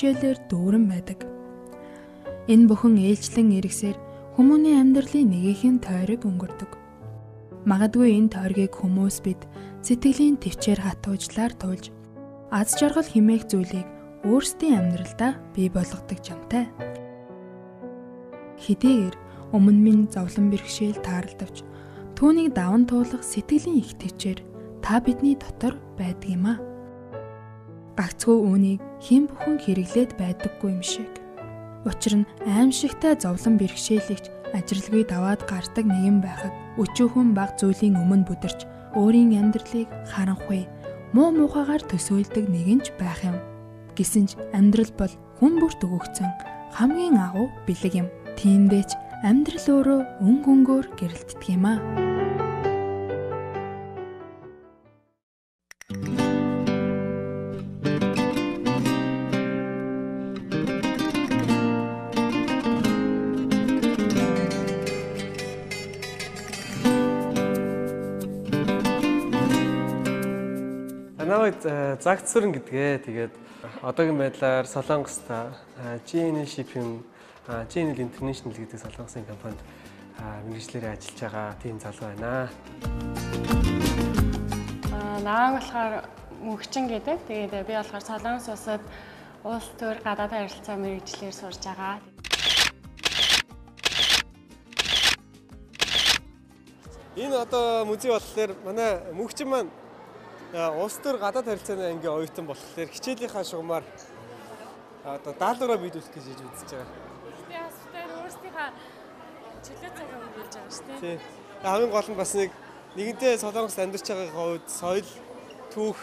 бэрхшээлээр дүүрэн байдаг. Энэ бүхэн ээлжлэн иргсээр хүмүүний амьдралын нэгэн тойрог өнгөрдөг. Магадгүй энэ тойргийг хүмүүс бид сэтгэлийн төвчээр хатуужлаар туулж аз жаргал хэмээх зүйлийг өөрсдийн амьдралдаа бий болгодог жамтай. Хэдийгээр өмнө минь зовлон бэрхшээл таарлавч түүнийг даван туулах сэтгэлийн их төвчээр та бидний дотор байдаг юм а. Гагцхүү үүнийг хэн бүхэн хэрэглээд байдаггүй юм шиг. Учир нь аимшигтай зовлон бэрхшээлэгч ажирлгүй даваад гардаг нэгэн байхад өчүүхэн баг зүйлийн өмнө бүдэрч өөрийн амьдралыг харанхуй муу муухагаар төсөөлдөг нэгэн ч байх юм. Гэсэн ч амьдрал бол хүн бүрт өгөгдсөн хамгийн агуу бэлэг юм. Тиймдээ ч амьдрал өөрөө өн гөнгөөр гэрэлтдэг юм а. Намайг Загцүрэн гэдгээ. Тэгээд одоогийн байдлаар Солонгост GNL Shipping GNL International гэдэг солонгосын компанид мэргэжлэрээ ажиллаж байгаа тийм залуу байна. Намайг болохоор Мөнхчин гэдэг. Тэгээд би болохоор Солонгос улсад улс төр гадаад харилцаа мэргэжлэр сурж байгаа. Энэ одоо музей болохоор манай Мөнхчин маань улс төр гадаад харилцааны ангийн оюутан болохоор хичээлийнхаа шугамар одоо даалгавраа биелүүлэх гэж үзэж байгаа. Би бас тэр өөрсдийнхээ чөлөө цагаа өнгөрүүлж байгаа шүү дээ. Тийм. Хамгийн гол нь бас нэгэнтээ Солонгост амьдарч байгаагийн хувьд соёл, түүх,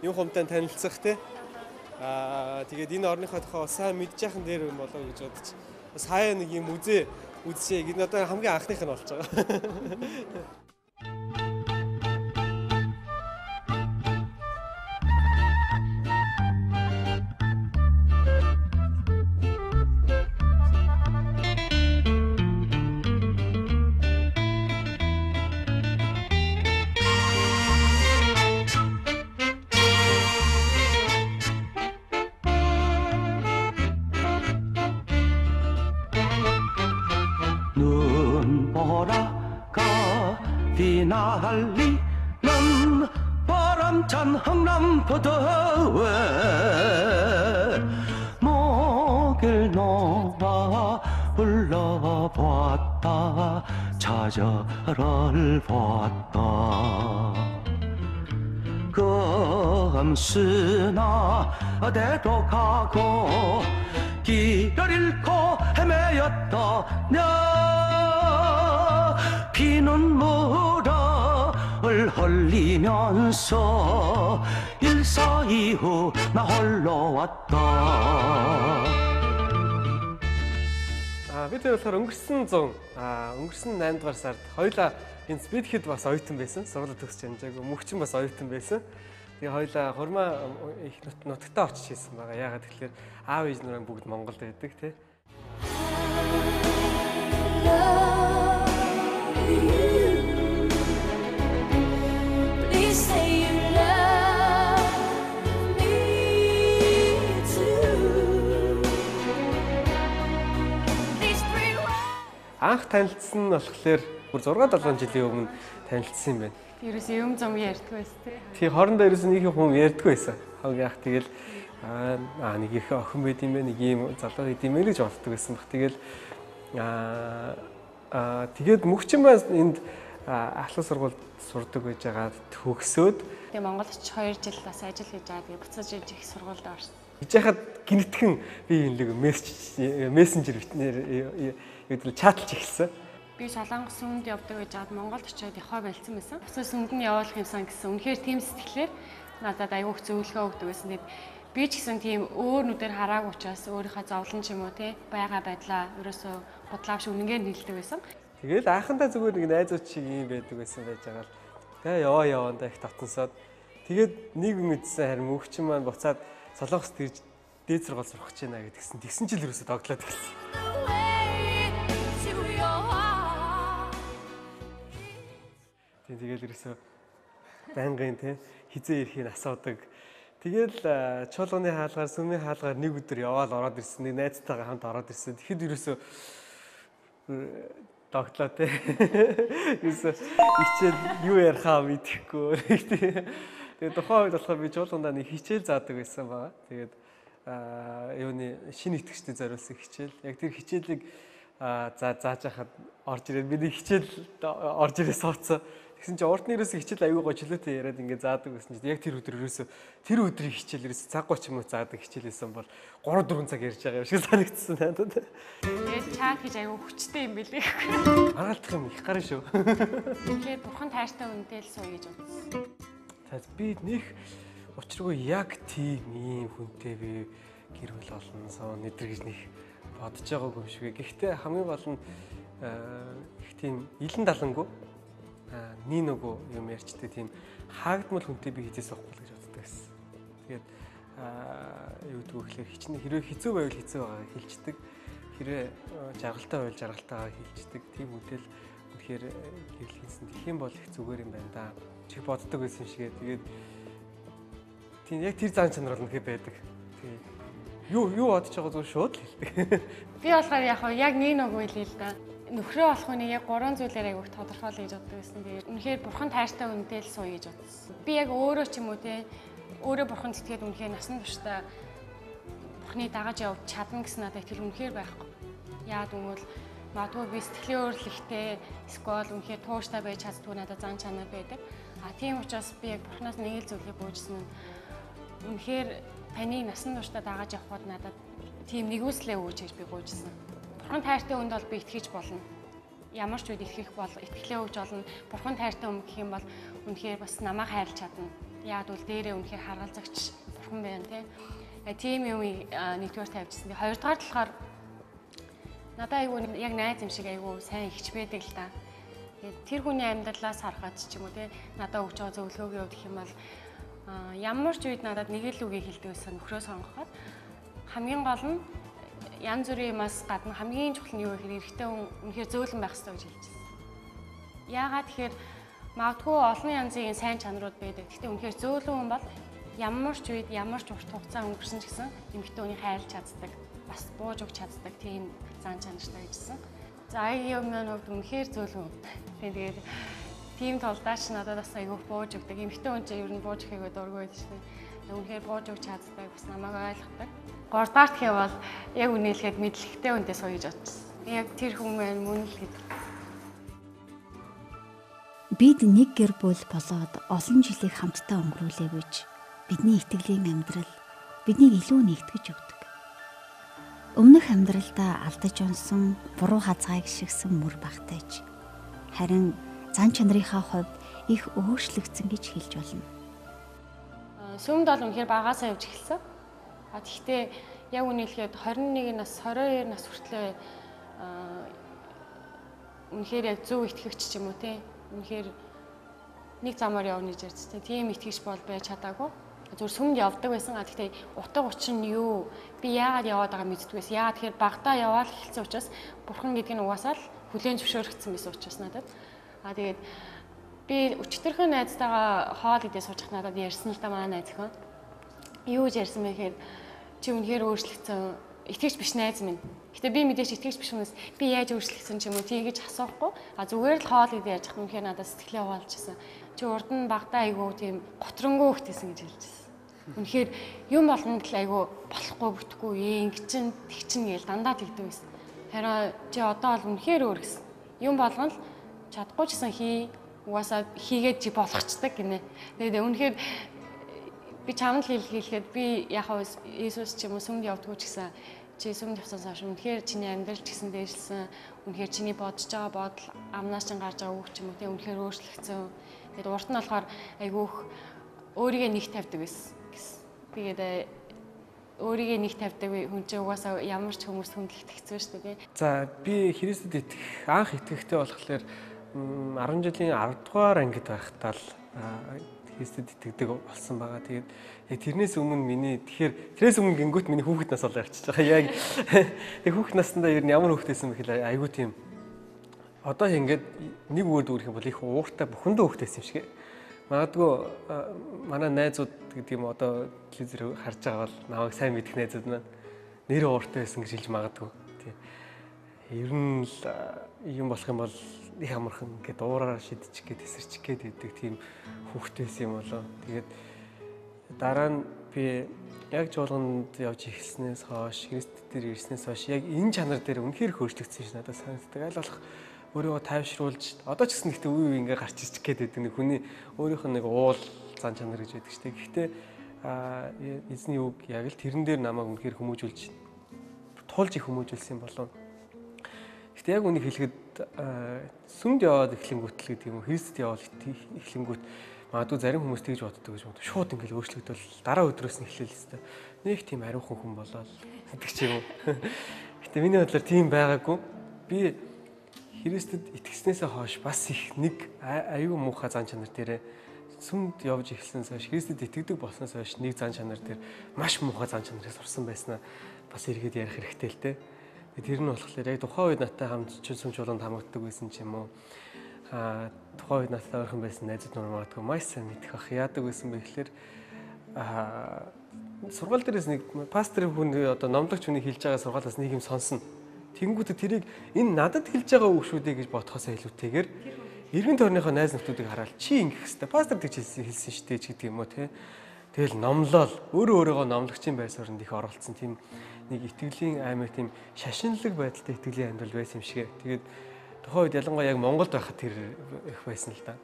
юм хумтай танилцах тий. Тэгээд энэ орныхоо тухай сайн мэдж яхан дээр юм болоо гэж бодож. Бас хаяа нэг юм музей үзье. Энэ одоо хамгийн анхных нь болж байгаа. 날리는 바람찬 흥남포도에 목을 놓아 불러보았다 찾아를 보았다 금수나 어디로 가고 길을 잃고 헤매였다 피는 물을 흘리면서 일사이후 나 홀로 왔다. Бид болохоор өнгөрсөн 8 дугаар сард хоёулаа энэ Speedhead бас оюутан байсан. Сургууль төгсөж амжаагүй. Мөнхчин бас оюутан байсан. Тэгээ хоёулаа хурмаа их нутагтаа очиж хийсэн байгаа. Яагаад тэгэхээр аав ээж нураа бүгд Монголд байдаг тий. Анх танилцсан нь болохоор бүр 6-7 жилийн өмнө танилцсан юм байна. Ерөөсөө юм зам ярьдгүй байсан тий. Тий хоорондоо ерөөсөө нэг юм ярьдгүй байсан. Хог яах тэгэл нэг их охин байд юм бэ, нэг юм залуу байд юм гэж боддог байсан баг. Тэгэл тэгээд мөнхчин бас энд ахлах сургуульд сурдаг байж байгаа төгсөөд тэгээ Монголд 2 жил бас ажил хийж байгаа. Тэгээ буцаж иж их сургуульд орсон. Хийж хахад гинтгэн би энэ мессенжер битнэр чатлж эхэлсэн. Би Солонгос сүмд явдаг гэж хаад Монголд очиод явахаа болцсон байсан. Өсөө сүмд нь явуулах юмсан гэсэн. Үнэхээр тийм сэтгэлээр надад аягүй их зөвлөгөө өгдөг байсан. Тэгэд би ч гэсэн тийм өөр нүдээр хараагүй учраас өөрийнхөө зовлон ч юм уу тий байгаа байдлаа ерөөсөө бодлоовш үнэнгээр нийлдэг байсан. Тэгэл анхандаа зүгээр нэг найзууд шиг юм байдаг байсан байж байгаа л. Тэгээ яваандаа их татансаад тэгээд нэг мэдсэн харин мөнхчин маань буцаад Солонгост ирж дээд сургууль сурах гэж байна гэдгсэн. Тэгсэн жил ерөөсөө доглоод эхэлсэн. Тэгээд ерөөсөө байнгын тий хизээ ирэхийг асуудаг. Тэгэл чуулганы хаалгаар, сүмийн хаалгаар нэг өдөр яваал ороод ирсэн. Нэг найзтайгаа хамт ороод ирсэн. Тэгэхэд ерөөсөө догтлоо те. Ерөөсөө хичээл юу ярихаа мэдэхгүй. Тэгээд тухайн үед болохоор би чуулгандаа нэг хичээл заадаг байсан байгаа. Тэгээд юуны шинэ итгэгчдэд зориулсан хичээл. Яг тэр хичээлийг зааж хахад орж ирээд би нэг хичээл орж ирээ сууцсан. Тэгсэн чинь урд нь ерөөсөө хичээл аягүй гочлоотой яриад ингээд заадаг гэсэн чинь яг тэр өдөр ерөөсөө тэр өдрийн хичээл ерөөсөө цаг 30 минут заадаг хичээлээсэн бол 3-4 цаг ярьж байгаа юм шиг санагдсан надад. Тэгээд чат гэж аягүй хүчтэй юм бэлээ. Агаалтах юм их гарын шүү. Тэгэхээр бурхан таартай үнэтэй л сууя гэж бодсон. За би нэх учиргүй яг тийм ийм хүнтэй би гэр бүл олон сон нэдэр гэж нэг бодож байгаагүй юм шиг. Гэхдээ хамгийн гол нь их тийм илэн далангүй нэг нөгөө юм ярьчтэй тийм хаагдмал хүнтэй би хизээс авахгүй гэж боддог байсан. Тэгээд юу гэдгийг гэхээр хичнээн хэрвээ хэцүү байвал хэцүү байгааг хэлцдэг. Хэрвээ жаргалтай байвал жаргалтайгаа хэлцдэг. Тийм үедэл үнэхээр гэрэл хийсэн. Тэгэх юм бол их зүгээр юм байна да. Чи боддог байсан шигээ. Тэгээд тийм яг тэр зан чанар бол үнэхээр байдаг. Тийм. Юу бодож байгаа зүгээр шууд л хэлдэг. Би болохоор яг нэг нөгөө хэлээ л да. Нөхрөө болох хүнийг яг 3 зүйлээр айгүйх тодорхойлъё гэж боддог байсан. Тэгээд үнэхээр бурхан таартай үнэтэй л сууя гэж бодсон. Би яг өөрөө ч юм уу те өөрөө бурханд итгээд үнэхээр насан туршдаа бурханы дагаж явж чадна гэсэн надад итгэл үнэхээр байхгүй. Яагаад гэвэл магадгүй би сэтгэлийн өөрлөлттэй эсвэл үнэхээр тууштай байж чаддгүй надад зан чанар байдаг. Тийм учраас би яг бурханаас нэг л зүйлийг буужсан нь үнэхээр таны насан туршдаа дагаж явхад надад тийм нэгүслээ өгөөч гэж би буужсан. Бурхан таартай хүнд бол би итгэж болно. Ямар ч үед итгэх бол итгэлээ өгж болно. Бурхан таартай хүн гэх юм бол үнэхээр бас намайг хайрлаж чадна. Яг бол дээрээ үнэхээр харгалзагч бурхан байна тийм юм нэгдүгээр тавьчихсан. Хоёрдугаар талаар надад айгүй яг найз юм шиг айгүй сайн ихч байдаг л да. Тэр хүний амьдралаас харахад ч юм уу надад өгж байгаа зөвлөгөөгийн хувьд гэх юм бол ямар ч үед надад нэг л үгийг хэлдэг байсан нөхрөө сонгоход хамгийн гол нь янз бүрийн юмас гадна хамгийн чухал нь юу гэхээр эрэгтэй хүн үнэхээр зөөлөн байх хэрэгтэй гэж хэлчихсэн. Яагаад тэгэхээр магадгүй олон янзын сайн чанарууд байдаг. Гэхдээ үнэхээр зөөлөн хүн бол ямар ч үед ямар ч урт хугацаа өнгөрсөн ч гэсэн эмэгтэй хүнийг хайрлаж чаддаг, бас бууж өгч чаддаг тийм зан чанартай гэжсэн. За аягийн өмнө нь үнэхээр зөөлөн. Тэгээд тийм толдооч надад бас айгүйх бууж өгдөг. Эмэгтэй хүн чинь ер нь бууж өгөхөйгөө дургүй байдаг шээ. Үнэхээр бууж өгч чаддаг, бас намайг ойлгодог. Гуравдугаар гэх бол яг үнэлэхэд мэдлэгтэй хүнтэй сууя гэж бодсон. Яг тэр хүн маань мөн л гэдэг. Бид нэг гэр бүл болоод олон жилийг хамтдаа өнгөрүүлээ гэж бидний итгэлийн амьдрал биднийг илүү нэгтгэж өгдөг. Өмнөх амьдралдаа алдаж онсон, буруу хазгааг шигсэн мөр багтааж харин зан чанарынхаа хувьд их өөрчлөгдсөн гэж хэлж болно. Сүмд бол үнэхээр багаасаа явж эхэлсэн. Тэгэхдээ яг үнэлэхэд 21 нас, 22 нас хүртлээр үнэхээр яг зөв итгэгч ч юм уу те. Үнэхээр нэг замаар явна гэж ярьж те. Тийм итгэгч бол байж чадаагүй. Зүгээр сүмд явдаг байсан. Тэгэхдээ утга учир нь юу? Би яагаад яваад байгаа мэддэггүйс. Яагаад тэгэхээр багтаа яваад эхэлсэн учраас бурхан гэдэг нь угаасаа л хүлээн зөвшөөрөгдсөн байсан учраас надад. Тэгээд би өчтөрхөн найзтайгаа хоол идээ сууж надад ярьсан л да манай найз өхөн. Юу гэж ярьсан бэ гэхээр чи үнэхээр өөрчлөгдсөн. Итгэж биш найз минь. Гэтэ би мэдээж итгэж биш хүнээс би яаж өөрчлөгдсөн ч юм уу тийгэж асуухгүй. Зүгээр л хоол идээ яаж хах үнэхээр надад сэтгэлээ хуваалжсэн. Чи урд нь багтаа айгүй тийм готрongoo хөхтэйсэн гэж хэлжсэн. Үнэхээр юм болгонд л айгүй болохгүй бүтэхгүй ингэ чин тэг чин гээл дандаа тэгдэг байсан. Харин чи одоо бол үнэхээр өөр гэсэн. Юм болгоно л чадахгүй ч гэсэн хий. Угаасаа хийгээд чи болгочдаг гинэ. Тэгээд үнэхээр би чамд хэлэхэд би яг Иесус ч юм уу сүмд явдггүй ч гэсэн чи сүмд явсан цааш үнэхээр чиний амьдрал ч гэсэн дээшлсэн. Үнэхээр чиний бодож байгаа бодол амнаас чин гарч байгаа үг ч юм уу тийм үнэхээр өөрчлөгдсөн. Тэгээд урд нь болохоор айгүйх өөрийгөө нэг тавьдаг байсан. Тэгээд өөрийгөө нэг тавьдаг хүн чинь угаасаа ямар ч хүмүүст хүндлэгдэх хэцүү шүү дээ. За би Христэд анх итгэхтэй болохоор 10 жилийн 10 дугаар ангид байхдаа л Христэд итгэдэг болсон байгаа. Тэгээд тэрнээс өмнө тэрнээс өмнө гингүүт миний хүүхэд нас бол арчиж байгаа. Яг тэг хүүхэд наснда ер нь ямар хүүхдээсэн бэ гэхэл айгүй тийм одоо ингээд нэг үгээр дүүрэх юм бол их ууртай бухандаа хүүхдээсэн юм шиг. Магадгүй манай найзууд гэдэг юм одоо телевизээр харж байгаа бол намайг сайн мэдэх найзууд маань нэр ууртай байсан гэж хэлж магадгүй. Тийм. Ер нь л юм болох юм бол их амархан ингээд уураар шидчих гээд тесэрчих гээд идэг тийм хүүхдтэй байсан юм болоо. Тэгээд дараа нь би яг жуулганд явж эхэлснээс хойш, Христ дээр ирснээс хойш яг энэ чанар дээр үнэхээр хөрчлөгдсөн ш надад санагддаг. Аль болох өөрийгөө тайвшруулж одоо ч гэсэн гэхдээ үе ингээ гарч ирчих гээд байдаг нэг хүний өөрийнх нь нэг уул зан чанар гэж байдаг штеп. Гэхдээ эзний үг яг л тэрэн дээр намайг үнэхээр хүмүүжүүлж туулж их хүмүүжүүлсэн юм болов. Гэхдээ яг үнийг хэлэхэд сүмд яваад эхлэнгүүт л гэдэг юм уу, Христ яваад эхлэнгүүт магадгүй зарим хүмүүс тэгж боддог гэж боддог. Шууд ингээл өөрчлөгдөл дараа өдрөөс нь эхлэв л хэвээр. Нэг тийм ариухан хүн болоод гэдэг ч юм уу. Гэтэ миний бодлоор тийм байгаагүй. Би Христэд итгэснээсээ хойш бас их нэг аюу муухай зан чанар дээрээ сүмд явж эхэлснээс хойш Христэд итгэдэг болсноос хойш нэг зан чанар дээр маш муухай зан чанараас орсон байснаа бас эргээд ярих хэрэгтэй л те. Тэр нь болохоор яг тухайн үед надтай хамт сүм чуулганд хамгадаг байсан ч юм уу. Тухайн үед надтай ойрхон байсан найзууд нар магадгүй маш сайн мэдэх ах яадаг байсан бэ гэхээр сургаал дээрээс нэг пастор хүн одоо номлогч хүний хэлж байгаа сургаалаас нэг юм сонсно. Тэнгүүтээ тэрийг энэ надад хэлж байгаа үг шүү дээ гэж бодхосоо илүүтэйгээр эргэн тойрныхоо найз нөхдүүдийг хараад чи ингэх хэвээр пастор гэж хэлсэн шүү дээ ч гэдэг юм уу те. Тэгэл номлол өөрөөгөө номлогчийн байр суурьнд их оролцсон тийм нэг итгэлийн аймаг тийм шашинлаг байдалтай итгэлийн амьдрал байсан юм шиг. Тэгээд тухайн үед ялангуяа яг Монголд байхад тэр их байсан л да.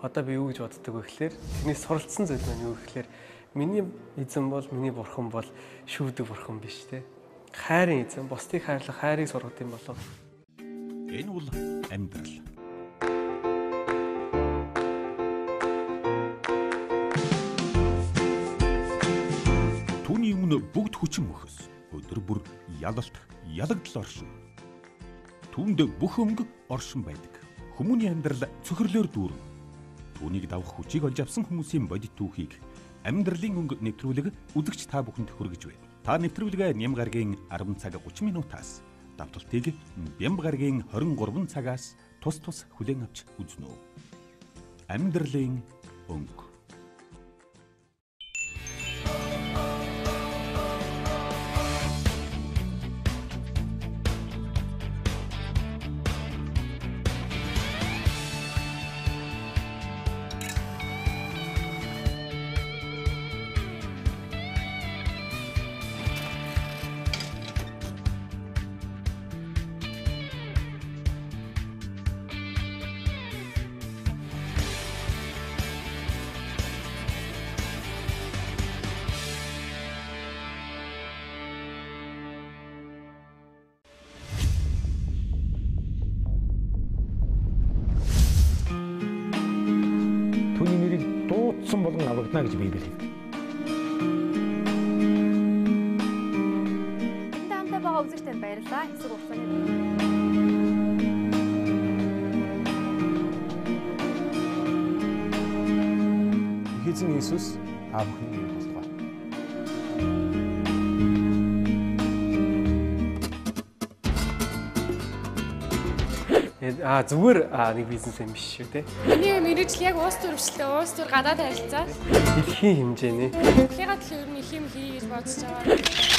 Одоо би юу гэж боддог вэ гэхээр тэрний суралцсан зүйл маань юу гэхээр миний эзэн бол миний бурхан бол шүүдэг бурхан биш те. Хайрын эзэн, бусдыг хайрлах хайрыг сургад юм болов. Энэ бол амьдрал. Түүний өмнө бүгд хүчин мөхөс. Өдөр бүр ялалт, ялагдал оршин. Түүнд бүх өнгө оршин байдаг. Хүмүүний амьдрал цөхрлөөр дүүрэн. Түүнийг давах хүчийг олж авсан хүмүүсийн бодит түүхийг амьдралын өнгө нэвтрүүлэг үзэгч та бүхэнд хүргэж байна. Та нэвтрүүлгээ Нямгаргийн 10 цаг 30 минутаас, давталтыг Бямбгаргийн 23 цагаас тус хүлээн авч үзнэ. Амьдралын өнгө. дуудсан болгон аврагдана гэж Библи хэлдэг. Хамтаа байгаа үзэгчдэд баярлалаа. Хэсэг хугацааны Эзэн Иесус Аавын нэрээр болтугай. Зүгээр нэг бизнес юм биш шүү те. Миний мэрэгжил яг уус төрөвчлээ, уус төр гадаад харилцаа. Дэлхийн хэмжээний. Монголыгаа төлөв ер нь их юм хий гэж бодож байгаа.